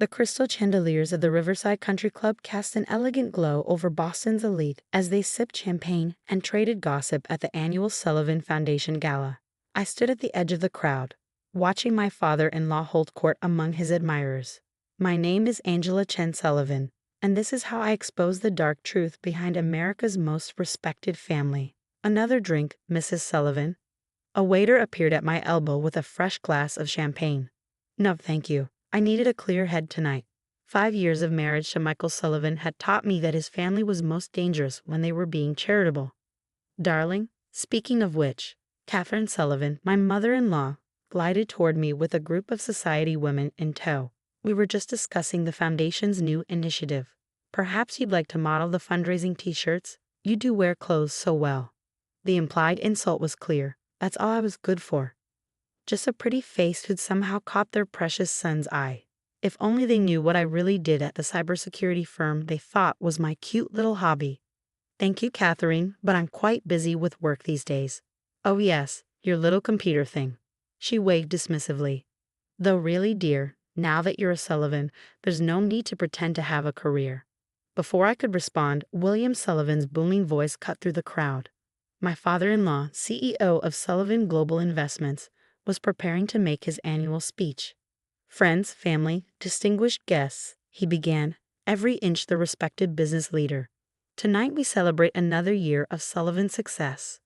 The crystal chandeliers of the Riverside Country Club cast an elegant glow over Boston's elite as they sipped champagne and traded gossip at the annual Sullivan Foundation Gala. I stood at the edge of the crowd, watching my father-in-law hold court among his admirers. My name is Angela Chen Sullivan, and this is how I expose the dark truth behind America's most respected family. Another drink, Mrs. Sullivan? A waiter appeared at my elbow with a fresh glass of champagne. No, thank you. I needed a clear head tonight. 5 years of marriage to Michael Sullivan had taught me that his family was most dangerous when they were being charitable. Darling, speaking of which, Catherine Sullivan, my mother-in-law, glided toward me with a group of society women in tow. We were just discussing the foundation's new initiative. Perhaps you'd like to model the fundraising t-shirts? You do wear clothes so well. The implied insult was clear. That's all I was good for. Just a pretty face who'd somehow caught their precious son's eye. If only they knew what I really did at the cybersecurity firm they thought was my cute little hobby. Thank you, Catherine, but I'm quite busy with work these days. Oh yes, your little computer thing. She waved dismissively. Though really, dear, now that you're a Sullivan, there's no need to pretend to have a career. Before I could respond, William Sullivan's booming voice cut through the crowd. My father-in-law, CEO of Sullivan Global Investments, was preparing to make his annual speech. Friends, family, distinguished guests, he began, every inch the respected business leader. Tonight we celebrate another year of Sullivan's success.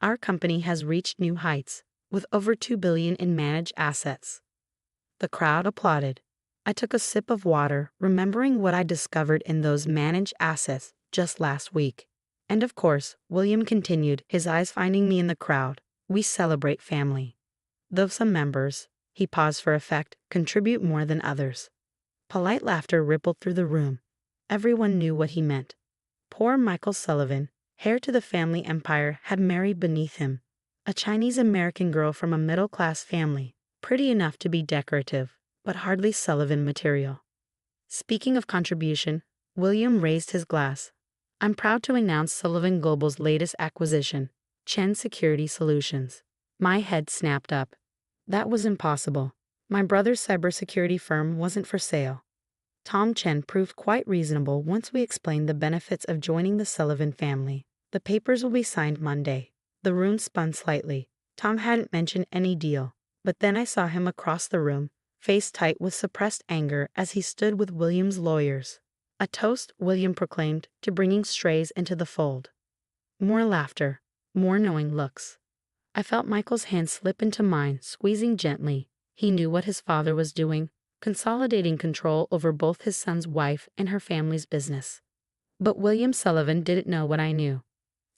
Our company has reached new heights, with over $2 billion in managed assets. The crowd applauded. I took a sip of water, remembering what I discovered in those managed assets just last week. And of course, William continued, his eyes finding me in the crowd. We celebrate family. Though some members, he paused for effect, contribute more than others. Polite laughter rippled through the room. Everyone knew what he meant. Poor Michael Sullivan, heir to the family empire, had married beneath him. A Chinese-American girl from a middle-class family, pretty enough to be decorative, but hardly Sullivan material. Speaking of contribution, William raised his glass. I'm proud to announce Sullivan Global's latest acquisition, Chen Security Solutions. My head snapped up. That was impossible. My brother's cybersecurity firm wasn't for sale. Tom Chen proved quite reasonable once we explained the benefits of joining the Sullivan family. The papers will be signed Monday. The room spun slightly. Tom hadn't mentioned any deal, but then I saw him across the room, face tight with suppressed anger as he stood with William's lawyers. A toast, William proclaimed, to bringing strays into the fold. More laughter, more knowing looks. I felt Michael's hand slip into mine, squeezing gently. He knew what his father was doing, consolidating control over both his son's wife and her family's business. But William Sullivan didn't know what I knew.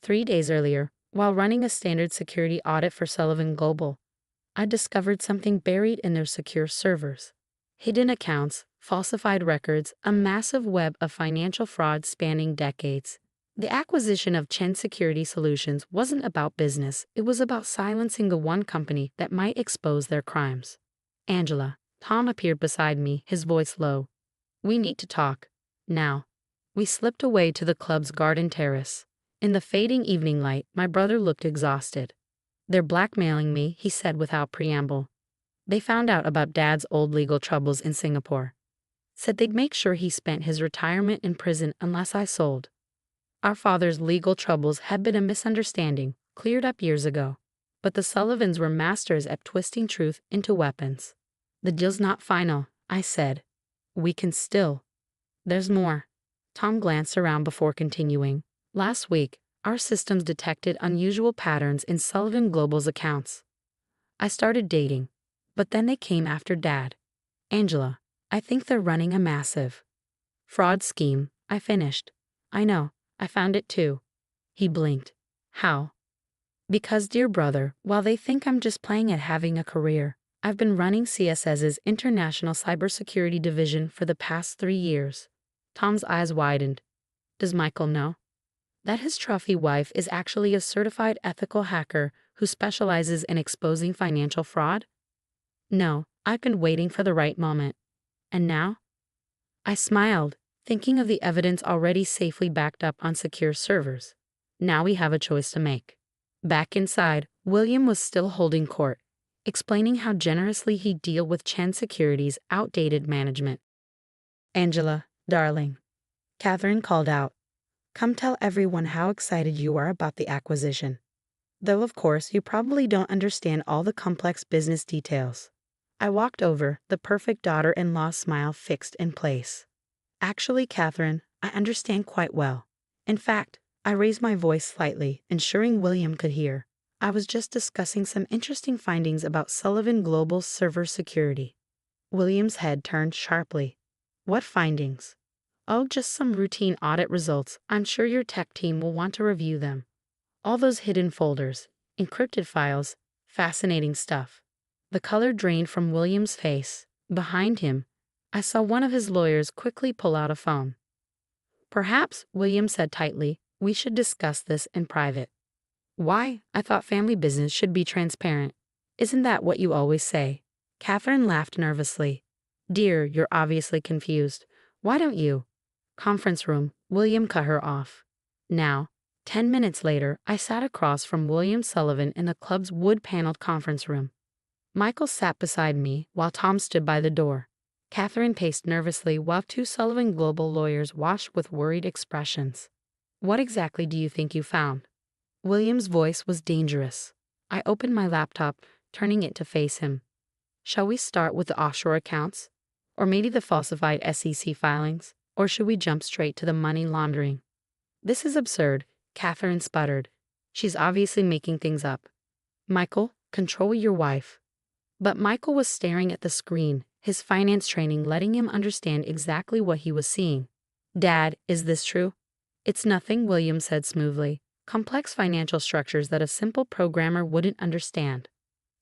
3 days earlier, while running a standard security audit for Sullivan Global, I discovered something buried in their secure servers. Hidden accounts, falsified records, a massive web of financial fraud spanning decades. The acquisition of Chen Security Solutions wasn't about business, it was about silencing the one company that might expose their crimes. Angela, Tom appeared beside me, his voice low. We need to talk. Now. We slipped away to the club's garden terrace. In the fading evening light, my brother looked exhausted. They're blackmailing me, he said without preamble. They found out about Dad's old legal troubles in Singapore. Said they'd make sure he spent his retirement in prison unless I sold. Our father's legal troubles had been a misunderstanding, cleared up years ago. But the Sullivans were masters at twisting truth into weapons. The deal's not final, I said. We can still. There's more. Tom glanced around before continuing. Last week, our systems detected unusual patterns in Sullivan Global's accounts. I started dating, but then they came after Dad. Angela, I think they're running a massive fraud scheme, I finished. I know. I found it too. He blinked. How? Because, dear brother, while they think I'm just playing at having a career, I've been running CSS's International Cybersecurity Division for the past 3 years. Tom's eyes widened. Does Michael know that his trophy wife is actually a certified ethical hacker who specializes in exposing financial fraud? No, I've been waiting for the right moment. And now? I smiled, thinking of the evidence already safely backed up on secure servers. Now we have a choice to make. Back inside, William was still holding court, explaining how generously he'd deal with Chen Security's outdated management. Angela, darling, Catherine called out. Come tell everyone how excited you are about the acquisition. Though of course you probably don't understand all the complex business details. I walked over, the perfect daughter-in-law smile fixed in place. Actually, Catherine, I understand quite well. In fact, I raised my voice slightly, ensuring William could hear. I was just discussing some interesting findings about Sullivan Global's server security. William's head turned sharply. What findings? Oh, just some routine audit results. I'm sure your tech team will want to review them. All those hidden folders, encrypted files, fascinating stuff. The color drained from William's face. Behind him, I saw one of his lawyers quickly pull out a phone. Perhaps, William said tightly, we should discuss this in private. Why? I thought family business should be transparent. Isn't that what you always say? Catherine laughed nervously. Dear, you're obviously confused. Why don't you? Conference room, William cut her off. Now, 10 minutes later, I sat across from William Sullivan in the club's wood-paneled conference room. Michael sat beside me while Tom stood by the door. Catherine paced nervously while two Sullivan Global lawyers watched with worried expressions. What exactly do you think you found? William's voice was dangerous. I opened my laptop, turning it to face him. Shall we start with the offshore accounts? Or maybe the falsified SEC filings? Or should we jump straight to the money laundering? This is absurd, Catherine sputtered. She's obviously making things up. Michael, control your wife. But Michael was staring at the screen, his finance training letting him understand exactly what he was seeing. Dad, is this true? It's nothing, William said smoothly. Complex financial structures that a simple programmer wouldn't understand.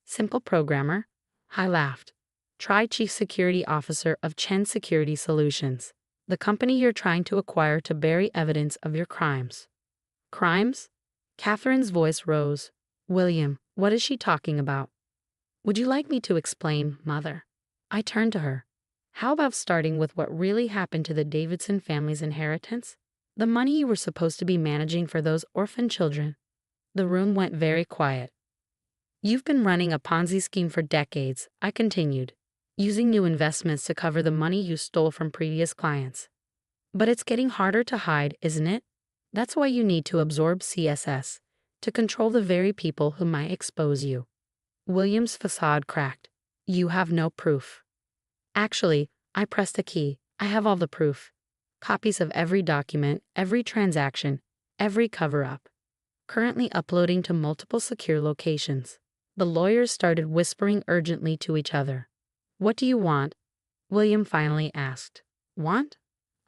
Simple programmer? I laughed. Try Chief Security Officer of Chen Security Solutions, the company you're trying to acquire to bury evidence of your crimes. Crimes? Catherine's voice rose. William, what is she talking about? Would you like me to explain, Mother? I turned to her. How about starting with what really happened to the Davidson family's inheritance? The money you were supposed to be managing for those orphan children. The room went very quiet. You've been running a Ponzi scheme for decades, I continued, using new investments to cover the money you stole from previous clients. But it's getting harder to hide, isn't it? That's why you need to absorb CSS, to control the very people who might expose you. William's facade cracked. You have no proof. Actually, I pressed a key. I have all the proof. Copies of every document, every transaction, every cover-up. Currently uploading to multiple secure locations. The lawyers started whispering urgently to each other. What do you want? William finally asked. Want?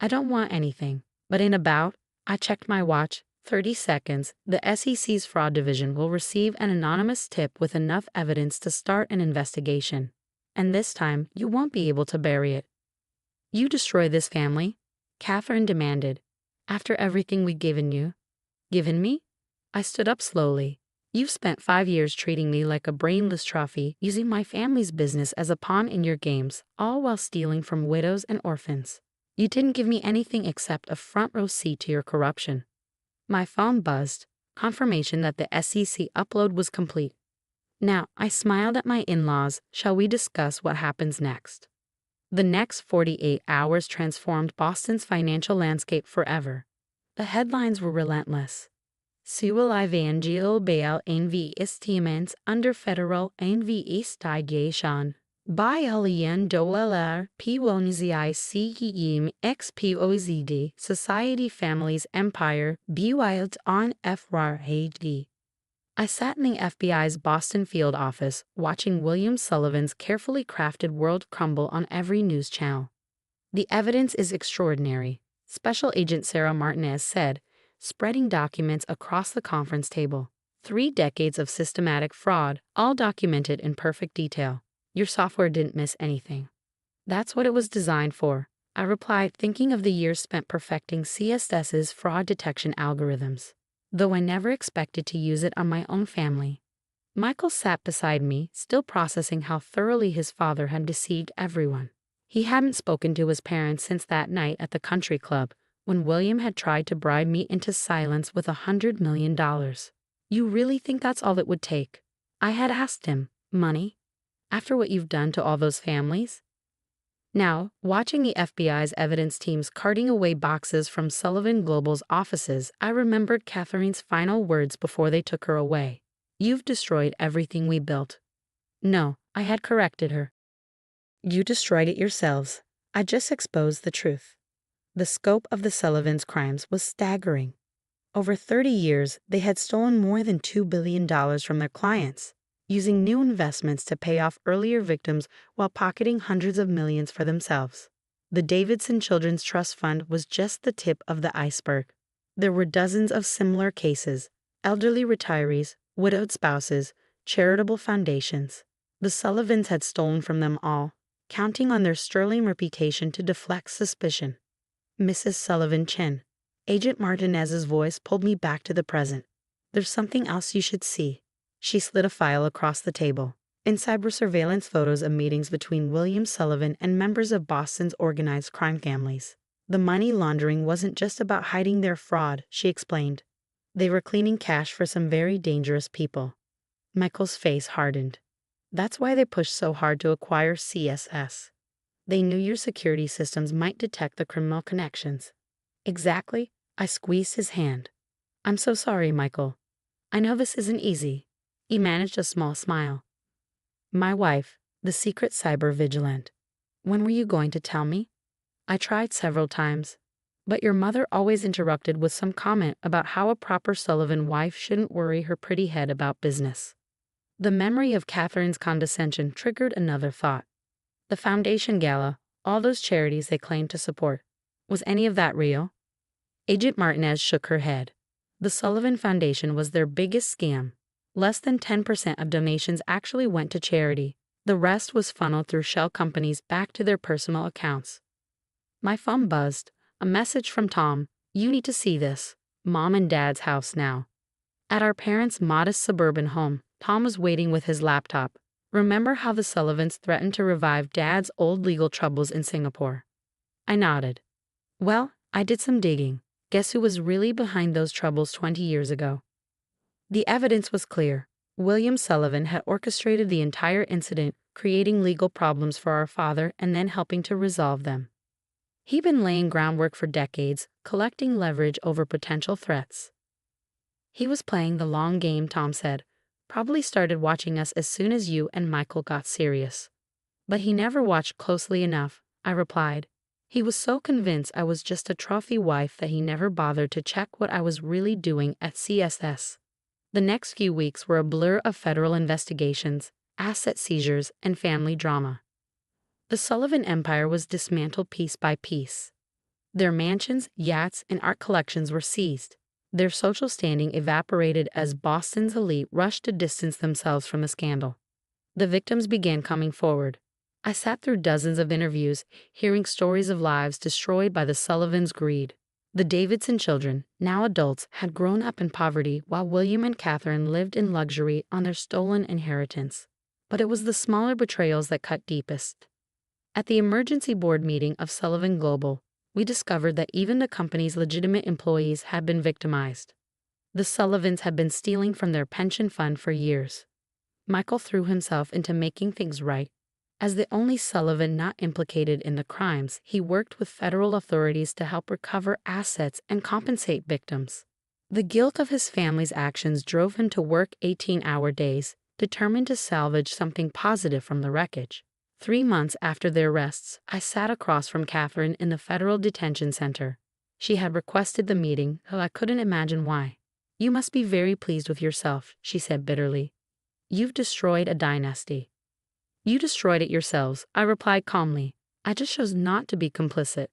I don't want anything. But in about, I checked my watch, 30 seconds, the SEC's fraud division will receive an anonymous tip with enough evidence to start an investigation. And this time, you won't be able to bury it. You destroy this family? Catherine demanded. After everything we've given you? Given me? I stood up slowly. You've spent 5 years treating me like a brainless trophy, using my family's business as a pawn in your games, all while stealing from widows and orphans. You didn't give me anything except a front-row seat to your corruption. My phone buzzed, confirmation that the SEC upload was complete. Now, I smiled at my in-laws. Shall we discuss what happens next? The next 48 hours transformed Boston's financial landscape forever. The headlines were relentless. Sewell Evangel Bail Investiments under federal investigation. By Alien Dolar P1ZICEM XPOZD Society Families Empire Built on FRHD. I sat in the FBI's Boston field office, watching William Sullivan's carefully crafted world crumble on every news channel. The evidence is extraordinary, Special Agent Sarah Martinez said, spreading documents across the conference table. 3 decades of systematic fraud, all documented in perfect detail. Your software didn't miss anything. That's what it was designed for, I replied, thinking of the years spent perfecting CSS's fraud detection algorithms. Though I never expected to use it on my own family. Michael sat beside me, still processing how thoroughly his father had deceived everyone. He hadn't spoken to his parents since that night at the country club, when William had tried to bribe me into silence with $100 million. You really think that's all it would take? I had asked him. Money? After what you've done to all those families? Now, watching the FBI's evidence teams carting away boxes from Sullivan Global's offices, I remembered Catherine's final words before they took her away. "You've destroyed everything we built." "No," I had corrected her. "You destroyed it yourselves. I just exposed the truth." The scope of the Sullivans' crimes was staggering. Over 30 years, they had stolen more than $2 billion from their clients, using new investments to pay off earlier victims while pocketing hundreds of millions for themselves. The Davidson Children's Trust Fund was just the tip of the iceberg. There were dozens of similar cases: elderly retirees, widowed spouses, charitable foundations. The Sullivans had stolen from them all, counting on their sterling reputation to deflect suspicion. "Mrs. Sullivan Chin." Agent Martinez's voice pulled me back to the present. "There's something else you should see." She slid a file across the table. Inside were surveillance photos of meetings between William Sullivan and members of Boston's organized crime families. The money laundering wasn't just about hiding their fraud, she explained. They were cleaning cash for some very dangerous people. Michael's face hardened. "That's why they pushed so hard to acquire CSS. They knew your security systems might detect the criminal connections." "Exactly." I squeezed his hand. "I'm so sorry, Michael. I know this isn't easy." He managed a small smile. "My wife, the secret cyber vigilant. When were you going to tell me?" "I tried several times, but your mother always interrupted with some comment about how a proper Sullivan wife shouldn't worry her pretty head about business." The memory of Catherine's condescension triggered another thought. The foundation gala, all those charities they claimed to support. Was any of that real? Agent Martinez shook her head. The Sullivan Foundation was their biggest scam. Less than 10% of donations actually went to charity. The rest was funneled through shell companies back to their personal accounts. My phone buzzed. A message from Tom. "You need to see this. Mom and Dad's house now." At our parents' modest suburban home, Tom was waiting with his laptop. "Remember how the Sullivans threatened to revive Dad's old legal troubles in Singapore?" I nodded. "Well, I did some digging. Guess who was really behind those troubles 20 years ago?" The evidence was clear. William Sullivan had orchestrated the entire incident, creating legal problems for our father and then helping to resolve them. He'd been laying groundwork for decades, collecting leverage over potential threats. "He was playing the long game," Tom said. "Probably started watching us as soon as you and Michael got serious." "But he never watched closely enough," I replied. "He was so convinced I was just a trophy wife that he never bothered to check what I was really doing at CSS. The next few weeks were a blur of federal investigations, asset seizures, and family drama. The Sullivan empire was dismantled piece by piece. Their mansions, yachts, and art collections were seized. Their social standing evaporated as Boston's elite rushed to distance themselves from the scandal. The victims began coming forward. I sat through dozens of interviews, hearing stories of lives destroyed by the Sullivans' greed. The Davidson children, now adults, had grown up in poverty while William and Catherine lived in luxury on their stolen inheritance. But it was the smaller betrayals that cut deepest. At the emergency board meeting of Sullivan Global, we discovered that even the company's legitimate employees had been victimized. The Sullivans had been stealing from their pension fund for years. Michael threw himself into making things right. As the only Sullivan not implicated in the crimes, he worked with federal authorities to help recover assets and compensate victims. The guilt of his family's actions drove him to work 18-hour days, determined to salvage something positive from the wreckage. 3 months after their arrests, I sat across from Catherine in the federal detention center. She had requested the meeting, though I couldn't imagine why. "You must be very pleased with yourself," she said bitterly. "You've destroyed a dynasty." "You destroyed it yourselves," I replied calmly. "I just chose not to be complicit.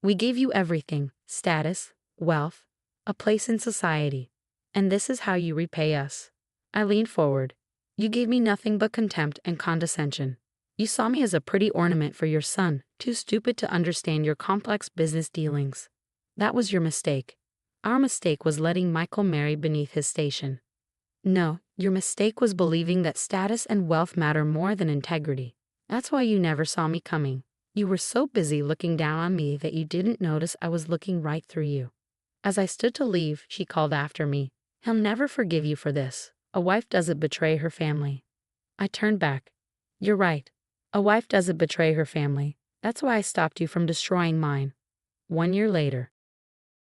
We gave you everything: status, wealth, a place in society. And this is how you repay us." I leaned forward. "You gave me nothing but contempt and condescension. You saw me as a pretty ornament for your son, too stupid to understand your complex business dealings. That was your mistake. Our mistake was letting Michael marry beneath his station. No, your mistake was believing that status and wealth matter more than integrity. That's why you never saw me coming. You were so busy looking down on me that you didn't notice I was looking right through you." As I stood to leave, she called after me, "He'll never forgive you for this. A wife doesn't betray her family." I turned back. "You're right. A wife doesn't betray her family. That's why I stopped you from destroying mine. 1 year later,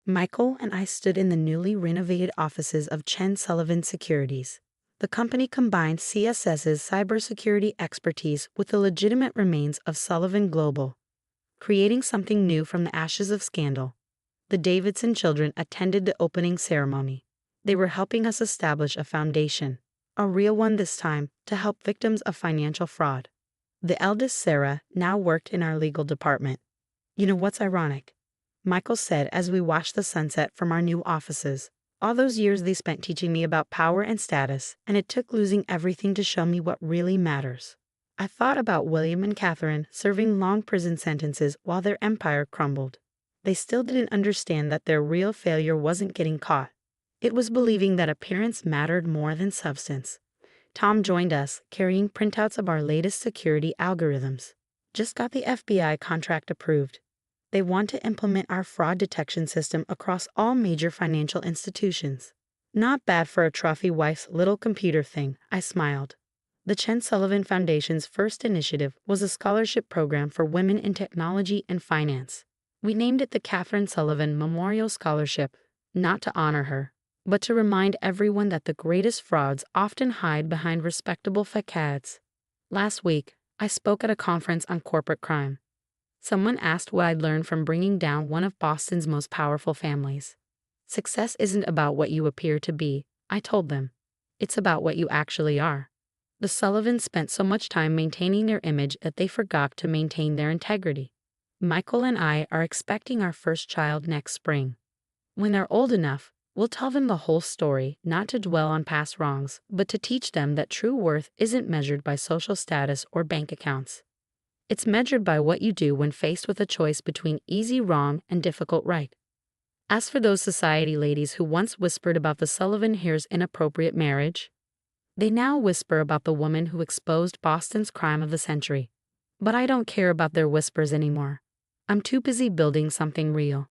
Michael and I stood in the newly renovated offices of Chen Sullivan Securities. The company combined CSS's cybersecurity expertise with the legitimate remains of Sullivan Global, creating something new from the ashes of scandal. The Davidson children attended the opening ceremony. They were helping us establish a foundation, a real one this time, to help victims of financial fraud. The eldest, Sarah, now worked in our legal department. You know what's ironic? Michael said as we watched the sunset from our new offices. All those years they spent teaching me about power and status, and it took losing everything to show me what really matters. I thought about William and Catherine serving long prison sentences while their empire crumbled. They still didn't understand that their real failure wasn't getting caught. It was believing that appearance mattered more than substance. Tom joined us, carrying printouts of our latest security algorithms. Just got the FBI contract approved. They want to implement our fraud detection system across all major financial institutions. Not bad for a trophy wife's little computer thing, I smiled. The Chen Sullivan Foundation's first initiative was a scholarship program for women in technology and finance. We named it the Catherine Sullivan Memorial Scholarship, not to honor her, but to remind everyone that the greatest frauds often hide behind respectable facades. Last week, I spoke at a conference on corporate crime. Someone asked what I'd learned from bringing down one of Boston's most powerful families. Success isn't about what you appear to be, I told them. It's about what you actually are. The Sullivans spent so much time maintaining their image that they forgot to maintain their integrity. Michael and I are expecting our first child next spring. When they're old enough, we'll tell them the whole story, not to dwell on past wrongs, but to teach them that true worth isn't measured by social status or bank accounts. It's measured by what you do when faced with a choice between easy wrong and difficult right. As for those society ladies who once whispered about the Sullivan heirs' inappropriate marriage, they now whisper about the woman who exposed Boston's crime of the century. But I don't care about their whispers anymore. I'm too busy building something real.